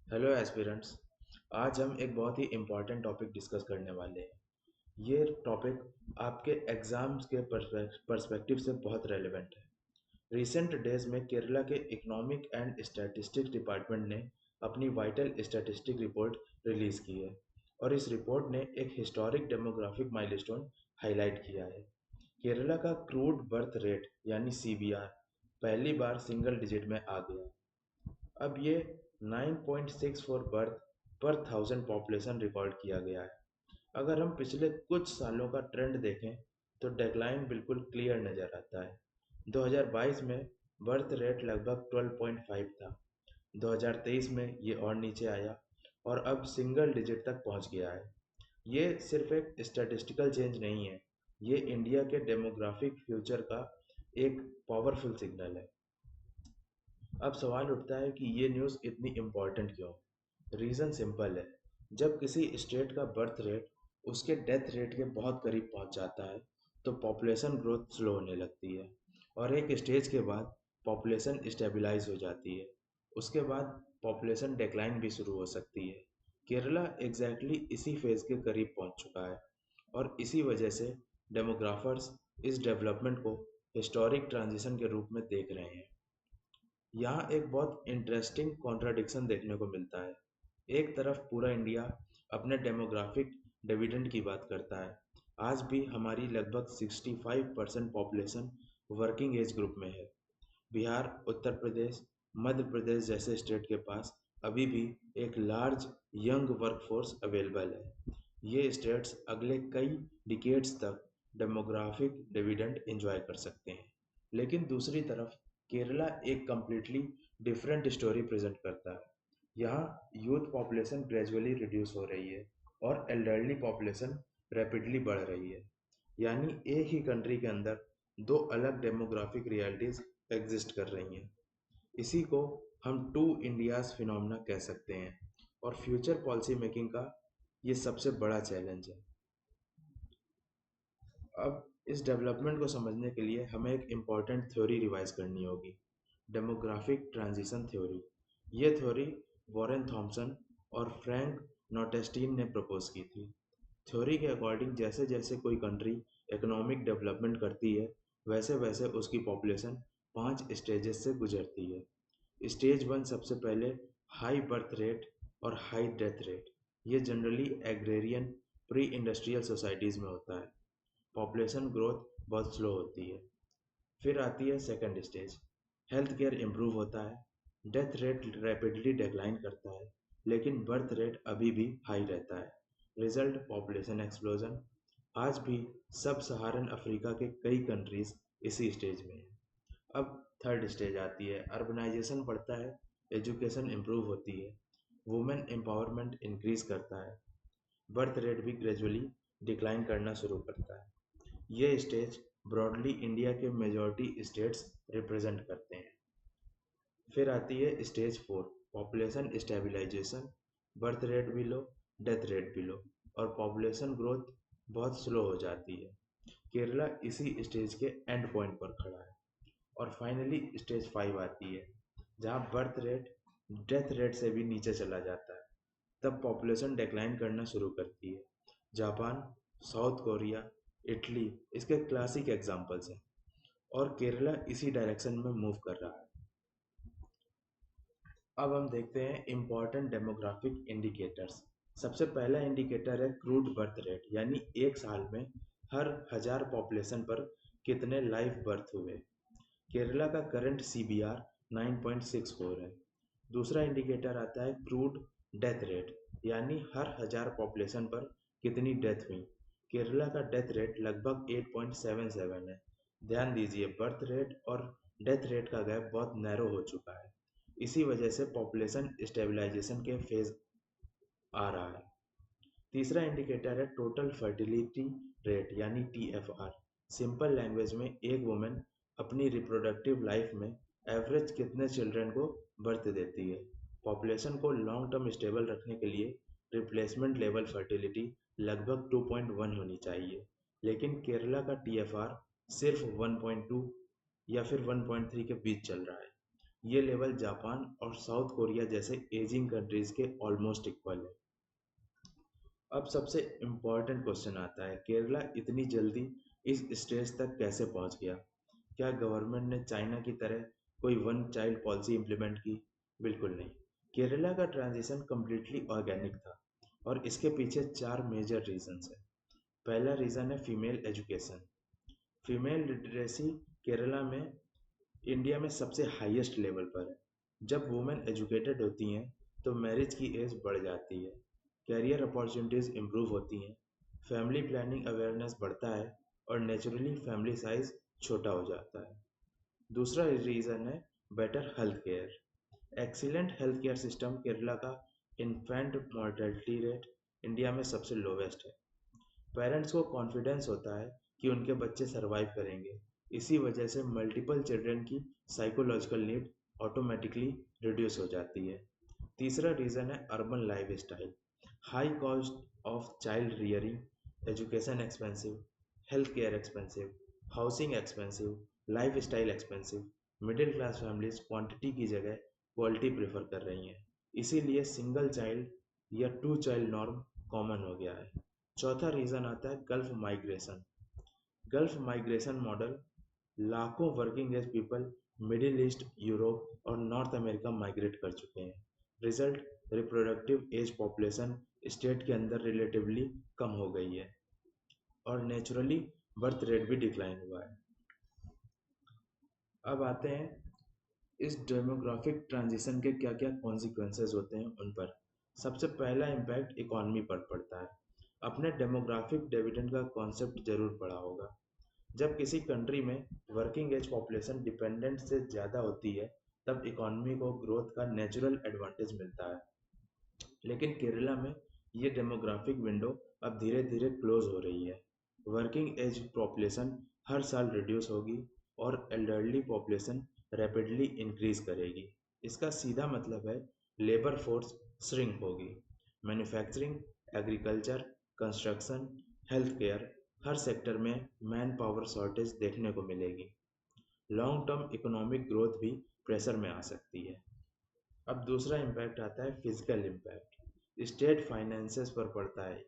Hello aspirants. आज हम एक बहुत ही इम्पॉर्टेंट टॉपिक डिस्कस करने वाले हैं। ये टॉपिक आपके एग्ज़ाम्स के पर्सपेक्टिव से बहुत रेलेवेंट है। रिसेंट डेज में केरला के इकोनॉमिक एंड स्टैटिस्टिक्स डिपार्टमेंट ने अपनी वाइटल स्टैटिस्टिक रिपोर्ट रिलीज़ की है और इस रिपोर्ट ने एक हिस्टोरिक डेमोग्राफिक माइलस्टोन हाईलाइट किया है। केरला का क्रूड बर्थ रेट यानी सीबीआर पहली बार सिंगल डिजिट में आ गया। अब ये 9.64 बर्थ पर थाउजेंड पॉपुलेशन रिकॉर्ड किया गया है। अगर हम पिछले कुछ सालों का ट्रेंड देखें तो डेक्लाइन बिल्कुल क्लियर नज़र आता है। 2022 में बर्थ रेट लगभग 12.5 था। 2023 में ये और नीचे आया और अब सिंगल डिजिट तक पहुंच गया है। ये सिर्फ एक स्टैटिस्टिकल चेंज नहीं है, ये इंडिया के डेमोग्राफिक फ्यूचर का एक पावरफुल सिग्नल है। अब सवाल उठता है कि ये न्यूज़ इतनी इम्पोर्टेंट क्यों है। रीज़न सिंपल है। जब किसी स्टेट का बर्थ रेट उसके डेथ रेट के बहुत करीब पहुंच जाता है तो पॉपुलेशन ग्रोथ स्लो होने लगती है और एक स्टेज के बाद पॉपुलेशन स्टेबलाइज हो जाती है। उसके बाद पॉपुलेशन डिक्लाइन भी शुरू हो सकती है। केरला एग्जैक्टली इसी फेज़ के करीब पहुंच चुका है और इसी वजह से डेमोग्राफर्स इस डेवलपमेंट को हिस्टोरिक ट्रांजिशन के रूप में देख रहे हैं। यहाँ एक बहुत इंटरेस्टिंग कॉन्ट्राडिक्शन देखने को मिलता है। एक तरफ पूरा इंडिया अपने डेमोग्राफिक डिविडेंड की बात करता है। आज भी हमारी लगभग 65% पॉपुलेशन वर्किंग एज ग्रुप में है। बिहार, उत्तर प्रदेश, मध्य प्रदेश जैसे स्टेट के पास अभी भी एक लार्ज यंग वर्कफोर्स अवेलेबल है। ये स्टेट्स अगले कई डिकेड्स तक डेमोग्राफिक डिविडेंड एंजॉय कर सकते हैं। लेकिन दूसरी तरफ केरला एक कम्प्लीटली डिफरेंट स्टोरी प्रेजेंट करता है। यहाँ यूथ पॉपुलेशन ग्रेजुअली रिड्यूस हो रही है और एल्डरली पॉपुलेशन रैपिडली बढ़ रही है। यानी एक ही कंट्री के अंदर दो अलग डेमोग्राफिक रियलिटीज एग्जिस्ट कर रही हैं। इसी को हम टू इंडियाज फिनोमेना कह सकते हैं और फ्यूचर पॉलिसी मेकिंग का ये सबसे बड़ा चैलेंज है। अब इस डेवलपमेंट को समझने के लिए हमें एक इम्पॉर्टेंट थ्योरी रिवाइज करनी होगी, डेमोग्राफिक ट्रांजिशन थ्योरी। ये थ्योरी वॉरेन थॉमसन और फ्रैंक नोटेस्टीन ने प्रपोज की थी। थ्योरी के अकॉर्डिंग जैसे जैसे कोई कंट्री इकोनॉमिक डेवलपमेंट करती है वैसे वैसे उसकी पॉपुलेशन 5 स्टेजेस से गुजरती है। स्टेज 1 सबसे पहले हाई बर्थ रेट और हाई डेथ रेट। ये generally agrarian pre industrial societies में होता है। पॉपुलेशन ग्रोथ बहुत स्लो होती है। फिर आती है second stage, health care improve होता है, डेथ रेट रैपिडली डिक्लाइन करता है लेकिन बर्थ रेट अभी भी हाई रहता है। Result population explosion. आज भी सब सहारन अफ्रीका के कई कंट्रीज इसी स्टेज में हैं। अब थर्ड स्टेज आती है, अर्बनाइजेशन बढ़ता है, एजुकेशन इम्प्रूव होती है, वुमेन एम्पावरमेंट इंक्रीज करता है, बर्थ रेट भी ग्रेजुअली डिक्लाइन करना शुरू करता है। ये स्टेज ब्रॉडली इंडिया के मेजॉरिटी स्टेट्स रिप्रेजेंट करते हैं। फिर आती है stage 4, population stabilization. Birth rate भी लो, डेथ रेट भी लो और पॉपुलेशन ग्रोथ बहुत स्लो हो जाती है। केरला इसी स्टेज के एंड पॉइंट पर खड़ा है। और फाइनली स्टेज 5 आती है जहाँ बर्थ रेट डेथ रेट से भी नीचे चला जाता है। तब पॉपुलेशन डिक्लाइन करना शुरू करती है। जापान, साउथ कोरिया, इटली इसके क्लासिक एग्जाम्पल्स हैं और केरला इसी डायरेक्शन में मूव कर रहा है। अब हम देखते हैं इम्पॉर्टेंट डेमोग्राफिक इंडिकेटर्स। सबसे पहला इंडिकेटर है क्रूड बर्थ रेट, यानी एक साल में हर 1000 पॉपुलेशन पर कितने लाइव बर्थ हुए। केरला का करंट सीबीआर 9.64 है। दूसरा इंडिकेटर आता है क्रूड डेथ रेट, यानी हर 1000 पॉपुलेशन पर कितनी डेथ हुई। केरला का डेथ रेट लगभग 8.77 है। ध्यान दीजिए, बर्थ रेट और डेथ रेट का गैप बहुत नैरो हो चुका है। इसी वजह से पॉपुलेशन स्टेबलाइजेशन के फेज आ रहा है। तीसरा इंडिकेटर है टोटल फर्टिलिटी रेट यानी टीएफआर। सिंपल लैंग्वेज में एक वुमेन अपनी रिप्रोडक्टिव लाइफ में एवरेज कितने चिल्ड्रन को बर्थ देती है। पॉपुलेशन को लॉन्ग टर्म स्टेबल रखने के लिए रिप्लेसमेंट लेवल फर्टिलिटी लगभग 2.1 होनी चाहिए, लेकिन केरला का टीएफआर सिर्फ 1.2 या फिर 1.3 के बीच चल रहा है। ये लेवल जापान और साउथ कोरिया जैसे एजिंग कंट्रीज के ऑलमोस्ट इक्वल है। अब सबसे इम्पोर्टेंट क्वेश्चन आता है, केरला इतनी जल्दी इस स्टेज तक कैसे पहुंच गया? क्या गवर्नमेंट ने चाइना की तरह कोई वन चाइल्ड पॉलिसी इम्प्लीमेंट की? बिल्कुल नहीं। केरला का ट्रांजिशन कम्प्लीटली ऑर्गेनिक था और इसके पीछे चार मेजर रीजंस है। पहला रीज़न है female education. Female literacy Kerala में इंडिया में सबसे हाईएस्ट लेवल पर है। जब वुमेन एजुकेटेड होती हैं तो मैरिज की एज बढ़ जाती है, कैरियर अपॉर्चुनिटीज़ इम्प्रूव होती हैं, फैमिली प्लानिंग अवेयरनेस बढ़ता है और नेचुरली फैमिली साइज छोटा हो जाता है। दूसरा रीज़न है better health care. Excellent health care system Kerala का इन्फेंट मोर्टेलिटी रेट इंडिया में सबसे लोवेस्ट है। पेरेंट्स को कॉन्फिडेंस होता है कि उनके बच्चे सरवाइव करेंगे। इसी वजह से मल्टीपल चिल्ड्रन की साइकोलॉजिकल नीड ऑटोमेटिकली रिड्यूस हो जाती है। तीसरा रीज़न है urban life style. High cost of child rearing, education expensive, health care expensive, housing expensive, life style expensive. Middle class families quantity की जगह क्वालिटी प्रेफर कर रही हैं। इसीलिए सिंगल चाइल्ड या टू चाइल्ड नॉर्म कॉमन हो गया है। चौथा रीज़न आता है gulf migration. Gulf migration model, लाखों working as people middle east, Europe और नॉर्थ अमेरिका माइग्रेट कर चुके हैं। Result, reproductive age population state के अंदर रिलेटिवली कम हो गई है और नेचुरली बर्थ रेट भी डिक्लाइन हुआ है। अब आते हैं इस डेमोग्राफिक ट्रांजिशन के क्या क्या कॉन्सिक्वेंसेस होते हैं उन पर। सबसे पहला इम्पैक्ट इकॉनमी पर पड़ता है। अपने डेमोग्राफिक डिविडेंड का कॉन्सेप्ट जरूर पढ़ा होगा। जब किसी कंट्री में वर्किंग एज पॉपुलेशन डिपेंडेंट से ज़्यादा होती है तब इकॉनमी को ग्रोथ का नेचुरल एडवांटेज मिलता है। लेकिन केरला में ये डेमोग्राफिक विंडो अब धीरे धीरे क्लोज हो रही है। वर्किंग एज पॉपुलेशन हर साल रिड्यूस होगी और एल्डरली पॉपुलेशन रैपिडली इंक्रीज करेगी। इसका सीधा मतलब है लेबर फोर्स श्रिंक होगी। Manufacturing, agriculture, construction, health care, हर सेक्टर में मैन पावर शॉर्टेज देखने को मिलेगी। लॉन्ग टर्म इकोनॉमिक ग्रोथ भी प्रेशर में आ सकती है। अब दूसरा इम्पैक्ट आता है फिजिकल इम्पैक्ट। स्टेट फाइनेंसेस पर पड़ता है।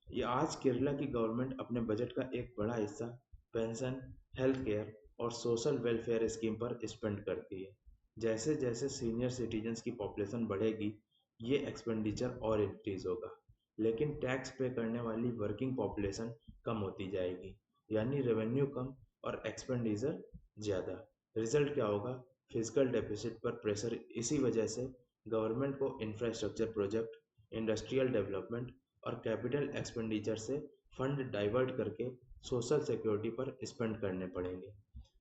ये आज केरला की गवर्नमेंट अपने बजट का एक बड़ा हिस्सा पेंशन, हेल्थ केयर और सोशल वेलफेयर स्कीम पर स्पेंड करती है। जैसे जैसे सीनियर सिटीजन्स की पॉपुलेशन बढ़ेगी ये एक्सपेंडिचर और इंक्रीज होगा। लेकिन टैक्स पे करने वाली वर्किंग पॉपुलेशन कम होती जाएगी, यानी रेवेन्यू कम और एक्सपेंडिचर ज़्यादा। रिजल्ट क्या होगा? फिजिकल डेफिसिट पर प्रेशर। इसी वजह से गवर्नमेंट को इंफ्रास्ट्रक्चर प्रोजेक्ट, इंडस्ट्रियल डेवलपमेंट और कैपिटल एक्सपेंडिचर से फंड डाइवर्ट करके सोशल सिक्योरिटी पर स्पेंड करने पड़ेंगे।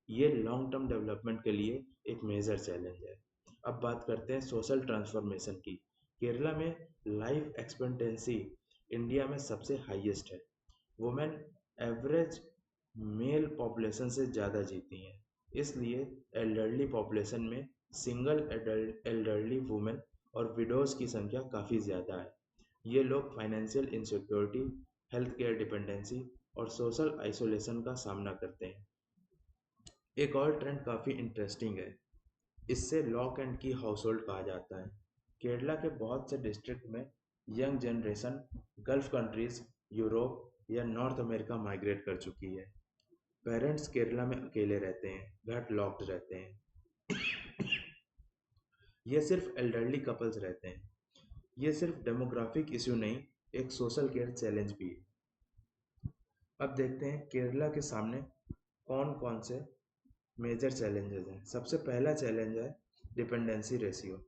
ये लॉन्ग टर्म डेवलपमेंट के लिए एक मेजर चैलेंज है। अब बात करते हैं सोशल ट्रांसफॉर्मेशन की। केरला में लाइफ एक्सपेक्टेंसी इंडिया में सबसे हाईएस्ट है। वुमेन एवरेज मेल पॉपुलेशन से ज़्यादा जीती हैं। इसलिए एल्डरली पॉपुलेशन में सिंगल एल्डरली वुमेन और विडोज़ की संख्या काफ़ी ज़्यादा है। ये लोग financial insecurity, health care dependency और सोशल आइसोलेशन का सामना करते हैं। एक और ट्रेंड काफ़ी इंटरेस्टिंग है। इससे लॉक एंड की हाउस होल्ड कहा जाता है। केरला के बहुत से डिस्ट्रिक्ट में young generation gulf countries, Europe या नॉर्थ अमेरिका माइग्रेट कर चुकी है। पेरेंट्स केरला में अकेले रहते हैं, घर लॉक्ड रहते हैं। ये सिर्फ एल्डरली कपल्स रहते हैं। ये सिर्फ डेमोग्राफिक इशू नहीं, एक सोशल केयर चैलेंज भी है। अब देखते हैं केरला के सामने कौन कौन से मेजर चैलेंजेस हैं। सबसे पहला चैलेंज है डिपेंडेंसी रेशियो।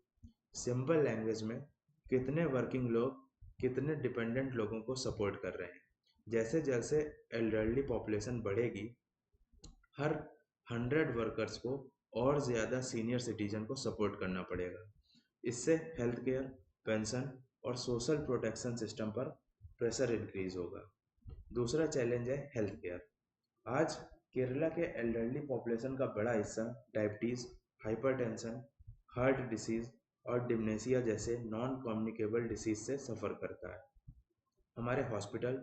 सिंपल लैंग्वेज में कितने वर्किंग लोग कितने डिपेंडेंट लोगों को सपोर्ट कर रहे हैं। जैसे जैसे एल्डरली पॉपुलेशन बढ़ेगी हर 100 वर्कर्स को और ज़्यादा सीनियर सिटीजन को सपोर्ट करना पड़ेगा। इससे हेल्थ केयर, पेंशन और सोशल प्रोटेक्शन सिस्टम पर प्रेशर इंक्रीज होगा। दूसरा चैलेंज है हेल्थ केयर। आज केरला के एल्डरली पॉपुलेशन का बड़ा हिस्सा डायबिटीज़, हाइपरटेंशन, हार्ट डिसीज़ और डिमेंशिया जैसे नॉन कम्युनिकेबल डिसीज़ से सफ़र करता है। हमारे hospital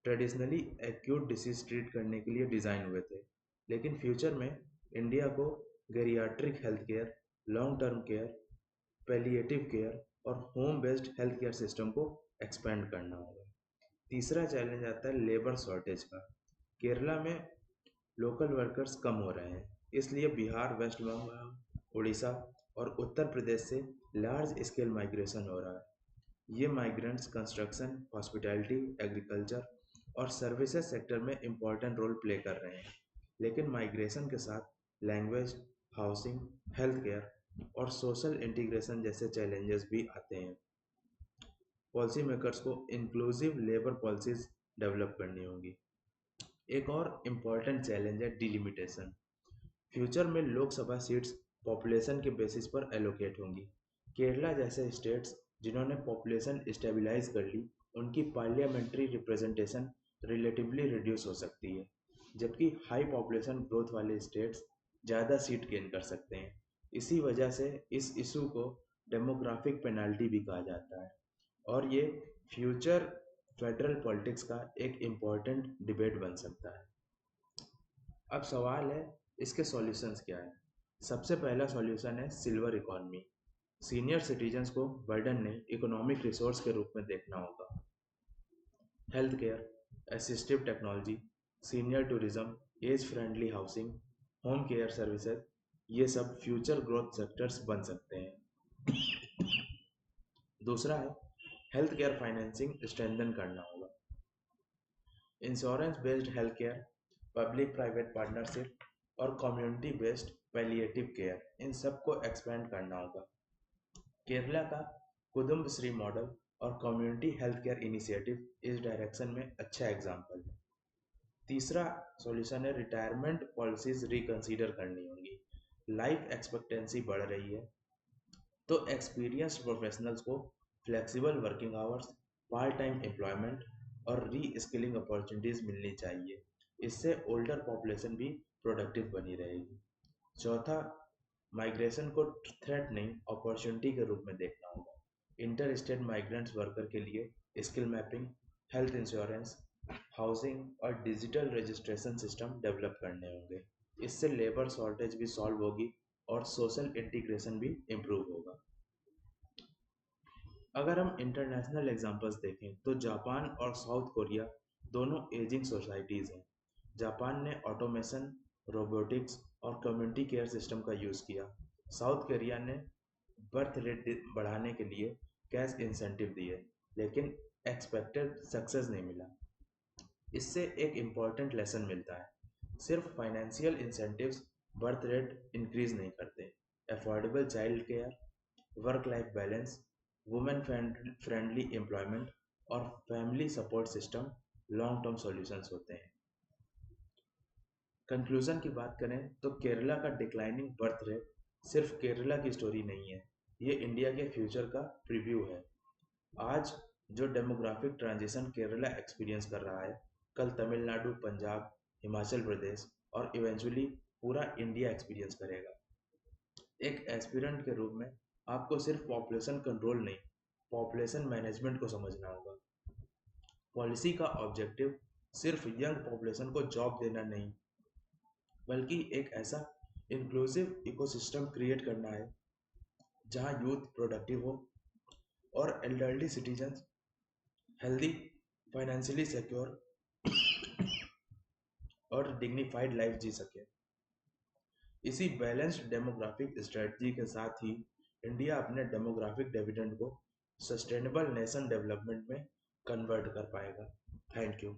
traditionally acute disease treat करने के लिए डिज़ाइन हुए थे, लेकिन फ्यूचर में इंडिया को geriatric health care, long term care, palliative care और home based health care system को एक्सपेंड करना होगा। तीसरा चैलेंज आता है लेबर शॉर्टेज का। केरला में लोकल वर्कर्स कम हो रहे हैं, इसलिए बिहार, वेस्ट बंगाल, उड़ीसा और उत्तर प्रदेश से लार्ज स्केल माइग्रेशन हो रहा है। ये माइग्रेंट्स कंस्ट्रक्शन, हॉस्पिटैलिटी, एग्रीकल्चर और सर्विसेज सेक्टर में इम्पॉर्टेंट रोल प्ले कर रहे हैं। लेकिन माइग्रेशन के साथ लैंग्वेज, हाउसिंग, हेल्थ केयर और सोशल इंटीग्रेशन जैसे चैलेंजेस भी आते हैं। पॉलिसी मेकर्स को इंक्लूसिव लेबर पॉलिसीज डेवलप करनी होंगी। एक और इम्पॉर्टेंट चैलेंज है डिलिमिटेशन। फ्यूचर में लोकसभा सीट्स पॉपुलेशन के बेसिस पर एलोकेट होंगी। केरला जैसे स्टेट्स जिन्होंने पॉपुलेशन स्टेबलाइज कर ली, उनकी पार्लियामेंट्री रिप्रेजेंटेशन रिलेटिवली रिड्यूस हो सकती है, जबकि हाई पॉपुलेशन ग्रोथ वाले स्टेट्स ज़्यादा सीट गेन कर सकते हैं। इसी वजह से इस इशू को डेमोग्राफिक पेनाल्टी भी कहा जाता है और ये फ्यूचर फेडरल पॉलिटिक्स का एक इम्पॉर्टेंट डिबेट बन सकता है। अब सवाल है, इसके सॉल्यूशंस क्या है। सबसे पहला सॉल्यूशन है सिल्वर इकॉनमी। सीनियर सिटीजन्स को बर्डन नहीं, इकोनॉमिक रिसोर्स के रूप में देखना होगा। Health care, assistive technology, senior tourism, age friendly housing, home care services, ये सब फ्यूचर ग्रोथ सेक्टर्स बन सकते हैं। दूसरा है हेल्थ केयर फाइनेंसिंग स्ट्रेंथन करना होगा। Insurance based health care, public private partnership और कम्युनिटी बेस्ड पैलिएटिव केयर, इन सब को एक्सपेंड करना होगा। केरला का कुदुम्बश्री मॉडल और कम्युनिटी हेल्थ केयर इनिशिएटिव इस डायरेक्शन में अच्छा एग्जाम्पल है। तीसरा सॉल्यूशन है रिटायरमेंट पॉलिसीज रिकंसीडर करनी होंगी। लाइफ एक्सपेक्टेंसी बढ़ रही है, तो एक्सपीरियंस्ड प्रोफेशनल्स को flexible working hours, part time employment और री स्किलिंग अपॉर्चुनिटीज़ मिलनी चाहिए। इससे ओल्डर पॉपुलेशन भी प्रोडक्टिव बनी रहेगी। चौथा, माइग्रेशन को थ्रेट नहीं, अपॉर्चुनिटी के रूप में देखना होगा। इंटर स्टेट माइग्रेंट्स वर्कर के लिए skill mapping, health insurance, housing और डिजिटल रजिस्ट्रेशन सिस्टम डेवलप करने होंगे। इससे लेबर शॉर्टेज भी सॉल्व होगी और सोशल इंटीग्रेशन भी इम्प्रूव होगा। अगर हम इंटरनेशनल एग्जांपल्स देखें तो जापान और साउथ कोरिया दोनों एजिंग सोसाइटीज़ हैं। जापान ने ऑटोमेशन, रोबोटिक्स और कम्युनिटी केयर सिस्टम का यूज़ किया। साउथ कोरिया ने बर्थ रेट बढ़ाने के लिए कैश इंसेंटिव दिए, लेकिन एक्सपेक्टेड सक्सेस नहीं मिला। इससे एक इम्पॉर्टेंट लेसन मिलता है, सिर्फ financial incentives birth rate increase नहीं करते। Affordable child care, work life balance, women friendly employment और family support system long term solutions होते हैं। कंक्लूजन की बात करें तो केरला का डिक्लाइनिंग बर्थ रेट सिर्फ केरला की स्टोरी नहीं है, ये इंडिया के फ्यूचर का प्रीव्यू है। आज जो डेमोग्राफिक ट्रांजिशन केरला एक्सपीरियंस कर रहा है, कल तमिलनाडु, पंजाब, हिमाचल प्रदेश और इवेंचुअली पूरा इंडिया एक्सपीरियंस करेगा। एक एस्पिरेंट के रूप में आपको सिर्फ पॉपुलेशन कंट्रोल नहीं, पॉपुलेशन मैनेजमेंट को समझना होगा। पॉलिसी का ऑब्जेक्टिव सिर्फ यंग पॉपुलेशन को जॉब देना नहीं, बल्कि एक ऐसा इंक्लूसिव इकोसिस्टम क्रिएट करना है जहां यूथ प्रोडक्टिव हो और elderly citizens healthy, financially secure और डिग्निफाइड लाइफ जी सके। इसी बैलेंस्ड डेमोग्राफिक स्ट्रेटजी के साथ ही इंडिया अपने डेमोग्राफिक डिविडेंड को सस्टेनेबल नेशन डेवलपमेंट में कन्वर्ट कर पाएगा। Thank you.